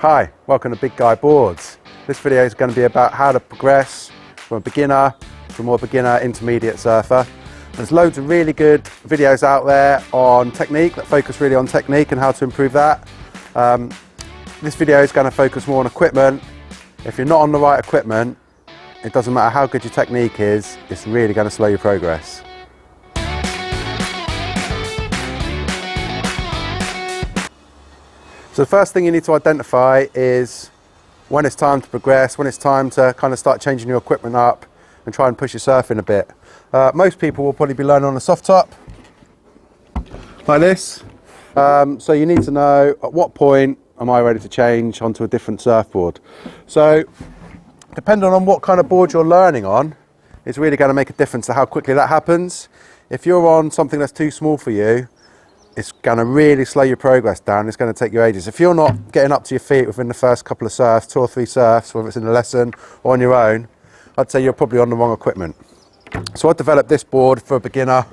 Hi, welcome to Big Guy Boards. This video is going to be about how to progress from a beginner to a more beginner intermediate surfer. There's loads of really good videos out there on technique that focus really on technique and how to improve that. This video is going to focus more on equipment. If you're not on the right equipment, it doesn't matter how good your technique is, it's really going to slow your progress. So the first thing you need to identify is when it's time to progress, when it's time to kind of start changing your equipment up and try and push your surfing a bit. Most people will probably be learning on a soft top, like this. So you need to know at what point am I ready to change onto a different surfboard. So depending on what kind of board you're learning on, it's really going to make a difference to how quickly that happens. If you're on something that's too small for you, it's going to really slow your progress down. It's going to take you ages. If you're not getting up to your feet within the first couple of surfs, 2 or 3 surfs, whether it's in a lesson or on your own, I'd say you're probably on the wrong equipment. So I developed this board for a beginner.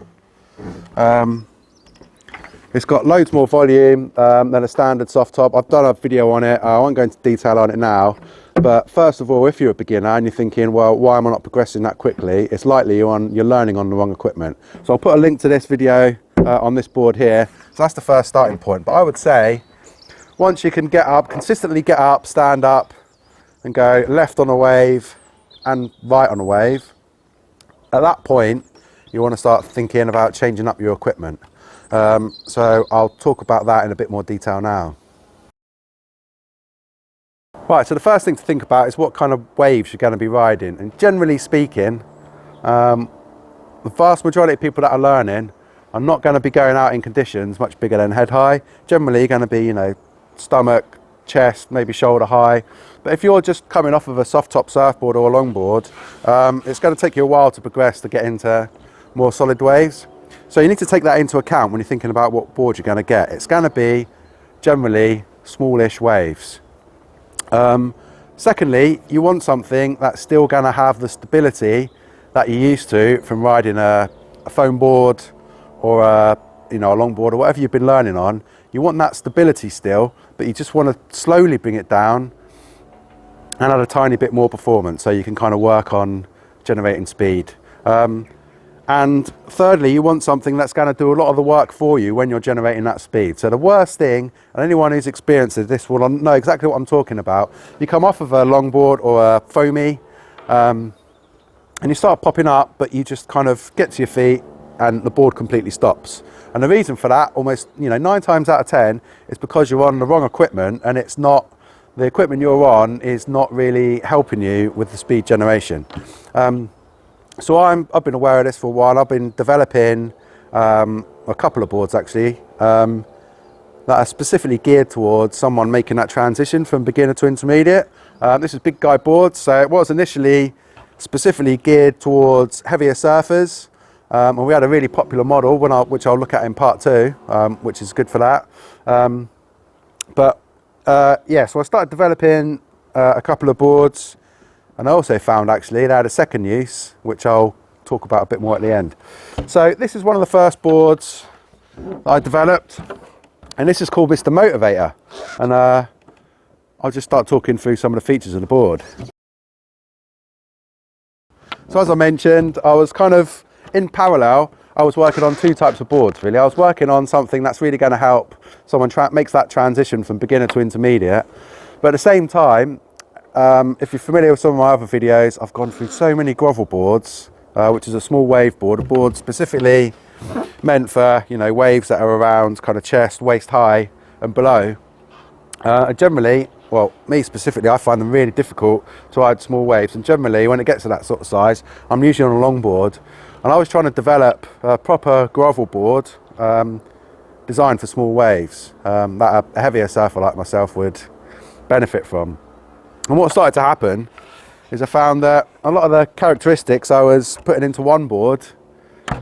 It's got loads more volume than a standard soft top. I've done a video on it. I won't go into detail on it now. But first of all, if you're a beginner and you're thinking, well, why am I not progressing that quickly? It's likely you're learning on the wrong equipment. So I'll put a link to this video on this board here. So that's the first starting point. But I would say once you can get up, consistently get up, stand up and go left on a wave and right on a wave, at that point you want to start thinking about changing up your equipment. So I'll talk about that in a bit more detail now. Right, so the first thing to think about is what kind of waves you're going to be riding. And generally speaking, the vast majority of people that are learning are not going to be going out in conditions much bigger than head high. Generally going to be, you know, stomach, chest, maybe shoulder high. But if you're just coming off of a soft top surfboard or a longboard, it's going to take you a while to progress to get into more solid waves. So you need to take that into account when you're thinking about what board you're going to get. It's going to be generally smallish waves. Secondly, you want something that's still going to have the stability that you're used to from riding a foam board or a longboard or whatever you've been learning on. You want that stability still, but you just want to slowly bring it down and add a tiny bit more performance so you can kind of work on generating speed. And thirdly, you want something that's going to do a lot of the work for you when you're generating that speed. So the worst thing, and anyone who's experienced this will know exactly what I'm talking about. You come off of a longboard or a foamy and you start popping up, but you just kind of get to your feet and the board completely stops. And the reason for that, almost 9 times out of 10, is because you're on the wrong equipment and it's not, the equipment you're on is not really helping you with the speed generation. So I've been aware of this for a while. I've been developing a couple of boards actually that are specifically geared towards someone making that transition from beginner to intermediate. This is Big Guy Boards, so it was initially specifically geared towards heavier surfers. And we had a really popular model which I'll look at in part 2, which is good for that. Yeah, so I started developing a couple of boards. And I also found actually they had a second use, which I'll talk about a bit more at the end. So this is one of the first boards that I developed, and this is called Mr Motivator. And I'll just start talking through some of the features of the board. So as I mentioned, I was kind of in parallel, I was working on 2 types of boards really. I was working on something that's really going to help someone makes that transition from beginner to intermediate. But at the same time, if you're familiar with some of my other videos, I've gone through so many grovel boards, which is a small wave board, a board specifically meant for waves that are around kind of chest, waist high and below. Generally, well, me specifically, I find them really difficult to ride small waves, and generally when it gets to that sort of size, I'm usually on a longboard, and I was trying to develop a proper grovel board designed for small waves that a heavier surfer like myself would benefit from. And what started to happen is I found that a lot of the characteristics I was putting into one board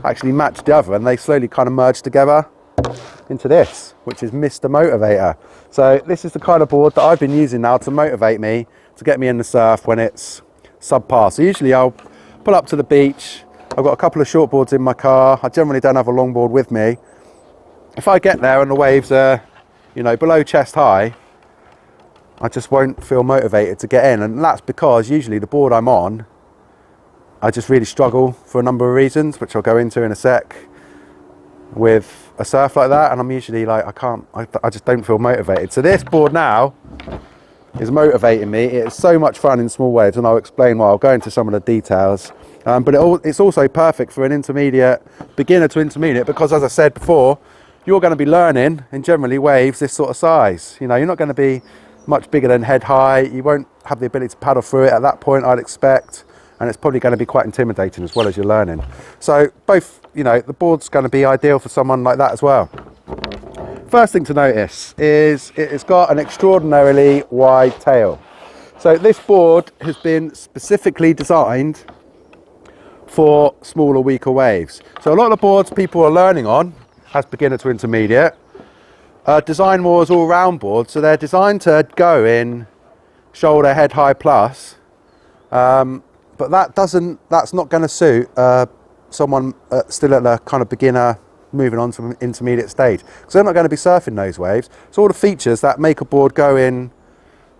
actually matched the other, and they slowly kind of merged together into this, which is Mr Motivator. So this is the kind of board that I've been using now to motivate me, to get me in the surf when it's subpar. So usually I'll pull up to the beach, I've got a couple of shortboards in my car, I generally don't have a longboard with me. If I get there and the waves are, below chest high, I just won't feel motivated to get in. And that's because usually the board I'm on, I just really struggle for a number of reasons, which I'll go into in a sec, with a surf like that. And I'm usually like, I just don't feel motivated. So this board now is motivating me. It's so much fun in small waves, and I'll explain why. I'll go into some of the details. But it's also perfect for an intermediate, beginner to intermediate, because as I said before, you're going to be learning in generally waves this sort of size. You know, you're not going to be much bigger than head high. You won't have the ability to paddle through it at that point, I'd expect, and it's probably going to be quite intimidating as well as you're learning. So both, you know, the board's going to be ideal for someone like that as well. First thing to notice is it's got an extraordinarily wide tail. So this board has been specifically designed for smaller, weaker waves. So a lot of the boards people are learning on as beginner to intermediate are designed more as all-round boards. So they're designed to go in shoulder, head high plus, but that's not going to suit someone still at the kind of beginner moving on to an intermediate stage, because they're not going to be surfing those waves. So all the features that make a board go in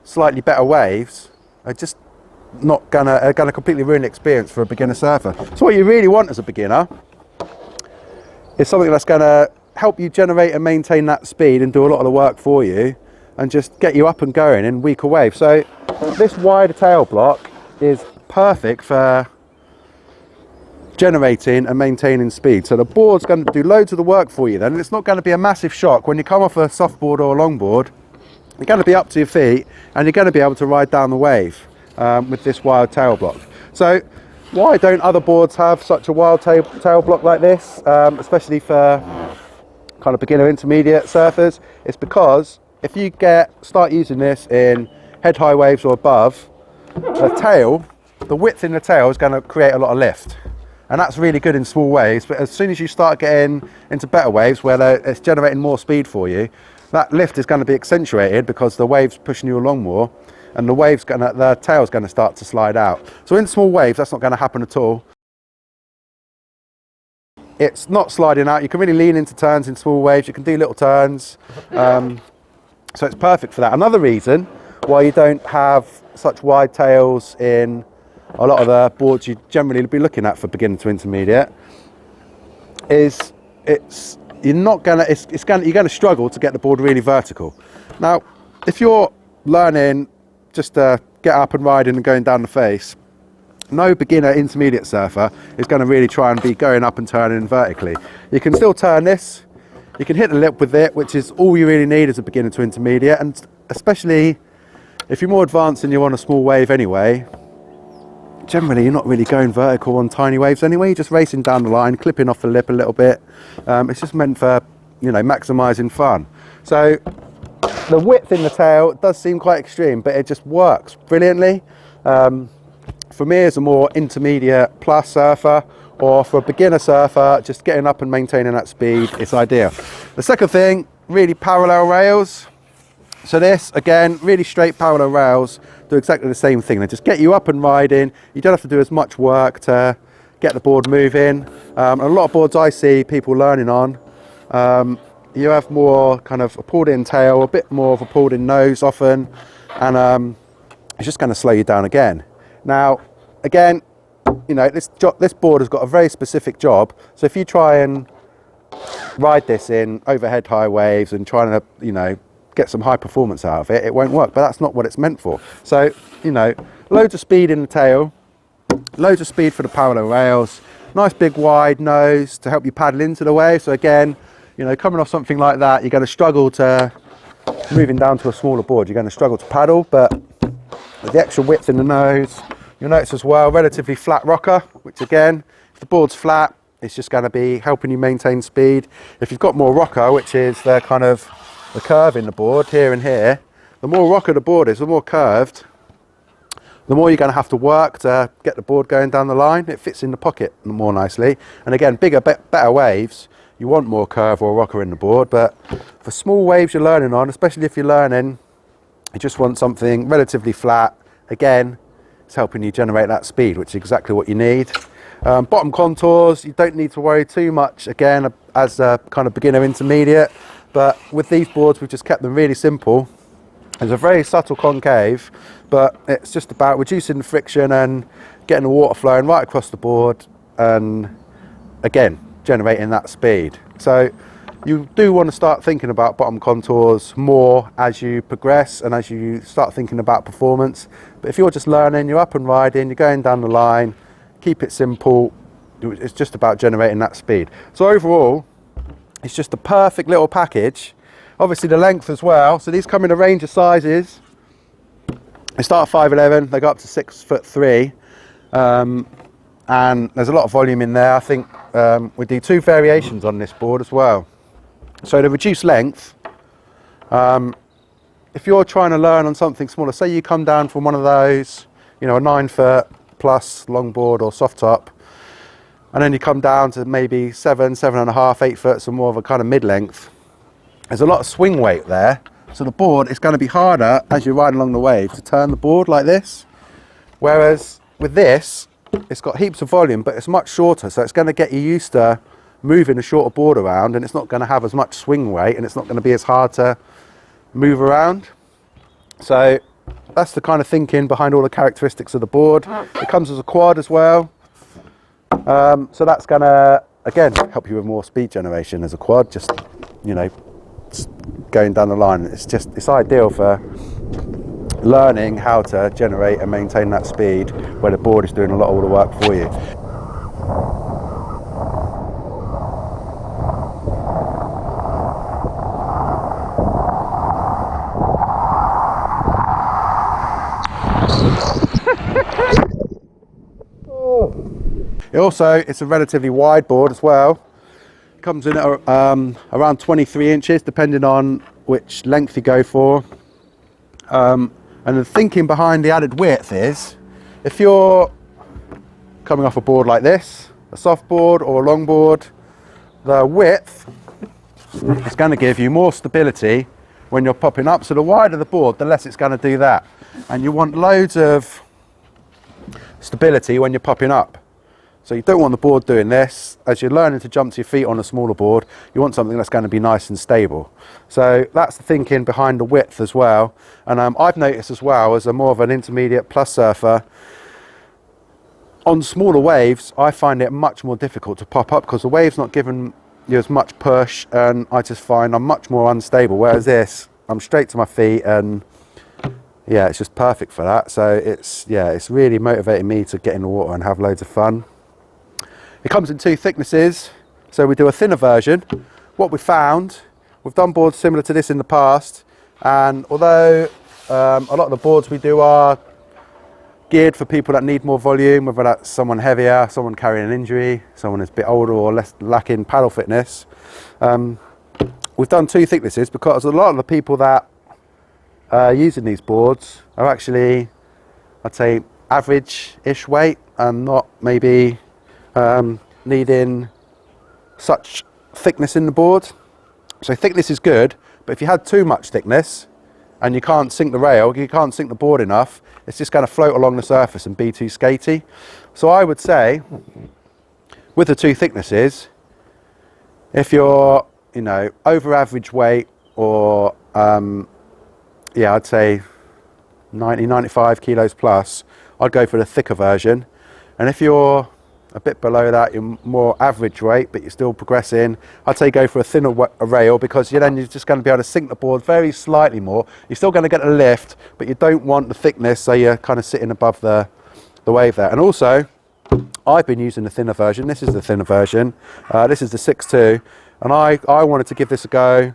slightly better waves are just not gonna completely ruin the experience for a beginner surfer. So what you really want as a beginner is something that's going to help you generate and maintain that speed and do a lot of the work for you, and just get you up and going in weaker waves. So this wider tail block is perfect for generating and maintaining speed. So the board's going to do loads of the work for you then, and it's not going to be a massive shock when you come off a softboard or a longboard. You're going to be up to your feet and you're going to be able to ride down the wave with this wild tail block. So why don't other boards have such a wild tail block like this, especially for kind of beginner intermediate surfers? It's because if you start using this in head high waves or above, the width in the tail is going to create a lot of lift. And that's really good in small waves, but as soon as you start getting into better waves where it's generating more speed for you, that lift is going to be accentuated because the wave's pushing you along more, and the tail's going to start to slide out. So in small waves, that's not going to happen at all. It's not sliding out. You can really lean into turns in small waves. You can do little turns. So it's perfect for that. Another reason why you don't have such wide tails in a lot of the boards you generally be looking at for beginner to intermediate is you're going to struggle to get the board really vertical. Now, if you're learning just to get up and riding and going down the face, no beginner intermediate surfer is going to really try and be going up and turning vertically. You can still turn this, you can hit the lip with it, which is all you really need as a beginner to intermediate, and especially if you're more advanced and you're on a small wave anyway, generally you're not really going vertical on tiny waves anyway. You're just racing down the line, clipping off the lip a little bit. It's just meant for, you know, maximizing fun. So the width in the tail does seem quite extreme, but it just works brilliantly. For me as a more intermediate plus surfer, or for a beginner surfer just getting up and maintaining that speed, it's ideal. The second thing, really parallel rails. So this, again, really straight parallel rails do exactly the same thing. They just get you up and riding. You don't have to do as much work to get the board moving. A lot of boards I see people learning on, you have more kind of a pulled in tail, a bit more of a pulled in nose often, and it's just going to slow you down again. Now, again, you know, this board has got a very specific job. So if you try and ride this in overhead high waves and trying to, you know, get some high performance out of it, it won't work. But that's not what it's meant for. So, you know, loads of speed in the tail, loads of speed for the parallel rails, nice big wide nose to help you paddle into the wave. So again, you know, coming off something like that, you're going to struggle to, moving down to a smaller board, you're going to struggle to paddle. But with the extra width in the nose, you'll notice as well, relatively flat rocker, which again, if the board's flat, it's just going to be helping you maintain speed. If you've got more rocker, which is the kind of the curve in the board here and here, the more rocker the board is, the more curved, the more you're going to have to work to get the board going down the line. It fits in the pocket more nicely. And again, bigger, better waves, you want more curve or rocker in the board. But for small waves you're learning on, especially if you're learning, you just want something relatively flat. Again, it's helping you generate that speed, which is exactly what you need. Bottom contours, you don't need to worry too much, again, as a kind of beginner intermediate. But with these boards, we've just kept them really simple. It's a very subtle concave, but it's just about reducing the friction and getting the water flowing right across the board, and again, generating that speed. So you do want to start thinking about bottom contours more as you progress and as you start thinking about performance. But if you're just learning, you're up and riding, you're going down the line, keep it simple. It's just about generating that speed. So overall, it's just a perfect little package. Obviously the length as well. So these come in a range of sizes. They start at 5'11", they go up to 6'3", and there's a lot of volume in there. I think we do 2 variations on this board as well. So the reduced length, if you're trying to learn on something smaller, say you come down from one of those, you know, a 9-foot plus longboard or soft top, and then you come down to maybe 7, 7.5, 8 foot, so more of a kind of mid-length. There's a lot of swing weight there, so the board is going to be harder as you're riding along the wave to turn the board like this. Whereas with this, it's got heaps of volume, but it's much shorter, so it's going to get you used to moving a shorter board around, and it's not going to have as much swing weight, and it's not going to be as hard to move around. So that's the kind of thinking behind all the characteristics of the board. It comes as a quad as well, so that's going to again help you with more speed generation as a quad, just, you know, going down the line. It's ideal for learning how to generate and maintain that speed where the board is doing a lot of all the work for you. It's a relatively wide board as well. It comes in at around 23 inches, depending on which length you go for. And the thinking behind the added width is, if you're coming off a board like this, a soft board or a long board, the width is going to give you more stability when you're popping up. So the wider the board, the less it's going to do that. And you want loads of stability when you're popping up. So you don't want the board doing this. As you're learning to jump to your feet on a smaller board, you want something that's going to be nice and stable. So that's the thinking behind the width as well. And I've noticed as well, as a more of an intermediate plus surfer, on smaller waves, I find it much more difficult to pop up because the wave's not giving you as much push, and I just find I'm much more unstable. Whereas this, I'm straight to my feet, and yeah, it's just perfect for that. So it's really motivating me to get in the water and have loads of fun. It comes in 2 thicknesses, so we do a thinner version. What we found, we've done boards similar to this in the past, and although a lot of the boards we do are geared for people that need more volume, whether that's someone heavier, someone carrying an injury, someone who's a bit older or less lacking paddle fitness, we've done 2 thicknesses because a lot of the people that are using these boards are actually, I'd say, average-ish weight and not maybe needing such thickness in the board. So thickness is good, but if you had too much thickness and you can't sink the rail, you can't sink the board enough, it's just going to float along the surface and be too skatey. So I would say, with the 2 thicknesses, if you're, you know, over average weight, or yeah, I'd say 90, 95 kilos plus, I'd go for the thicker version. And if you're a bit below that, you're more average weight, but you're still progressing, I'd say go for a thinner rail, because then you're just going to be able to sink the board very slightly more. You're still going to get a lift, but you don't want the thickness, so you're kind of sitting above the wave there. And also, I've been using the thinner version. This is the thinner version. This is the 6.2, and I wanted to give this a go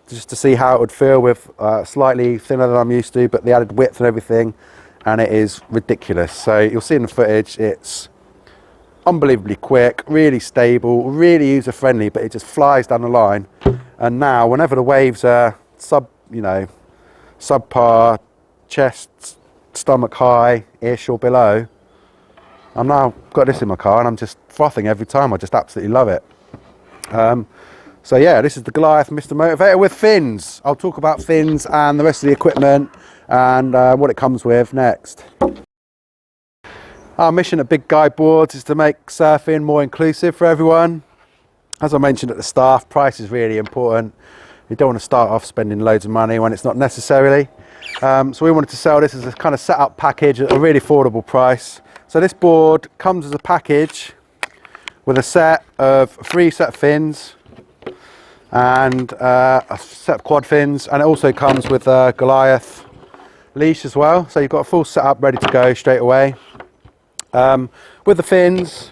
just to see how it would feel with slightly thinner than I'm used to, but the added width and everything, and it is ridiculous. So you'll see in the footage, it's unbelievably quick, really stable, really user friendly, but it just flies down the line. And now whenever the waves are subpar, chest, stomach high ish or below, I'm now got this in my car and I'm just frothing every time. I just absolutely love it. So yeah, this is the Goliath Mr Motivator with fins. I'll talk about fins and the rest of the equipment and what it comes with next. Our mission at Big Guy Boards is to make surfing more inclusive for everyone. As I mentioned at the start, price is really important. You don't want to start off spending loads of money when it's not necessarily. So we wanted to sell this as a kind of setup package at a really affordable price. So this board comes as a package with a set of 3 set of fins and a set of quad fins, and it also comes with a Goliath leash as well. So you've got a full setup ready to go straight away. With the fins,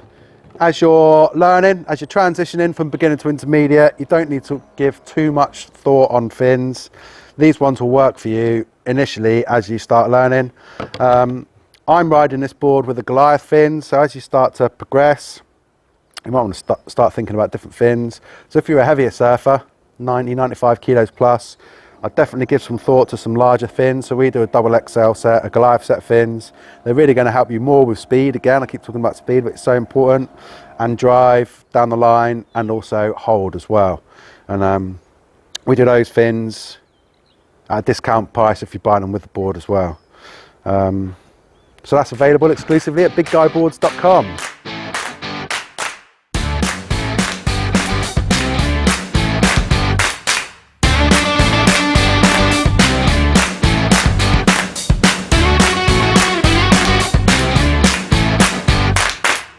as you're learning, as you're transitioning from beginner to intermediate, you don't need to give too much thought on fins. These ones will work for you initially as you start learning. I'm riding this board with a Goliath fin, so as you start to progress, you might want to start thinking about different fins. So if you're a heavier surfer, 90, 95 kilos plus, I'd definitely give some thought to some larger fins. So we do a double XL set, a Goliath set of fins. They're really going to help you more with speed. Again, I keep talking about speed, but it's so important. And drive down the line, and also hold as well. And we do those fins at a discount price if you buy them with the board as well. So that's available exclusively at bigguyboards.com.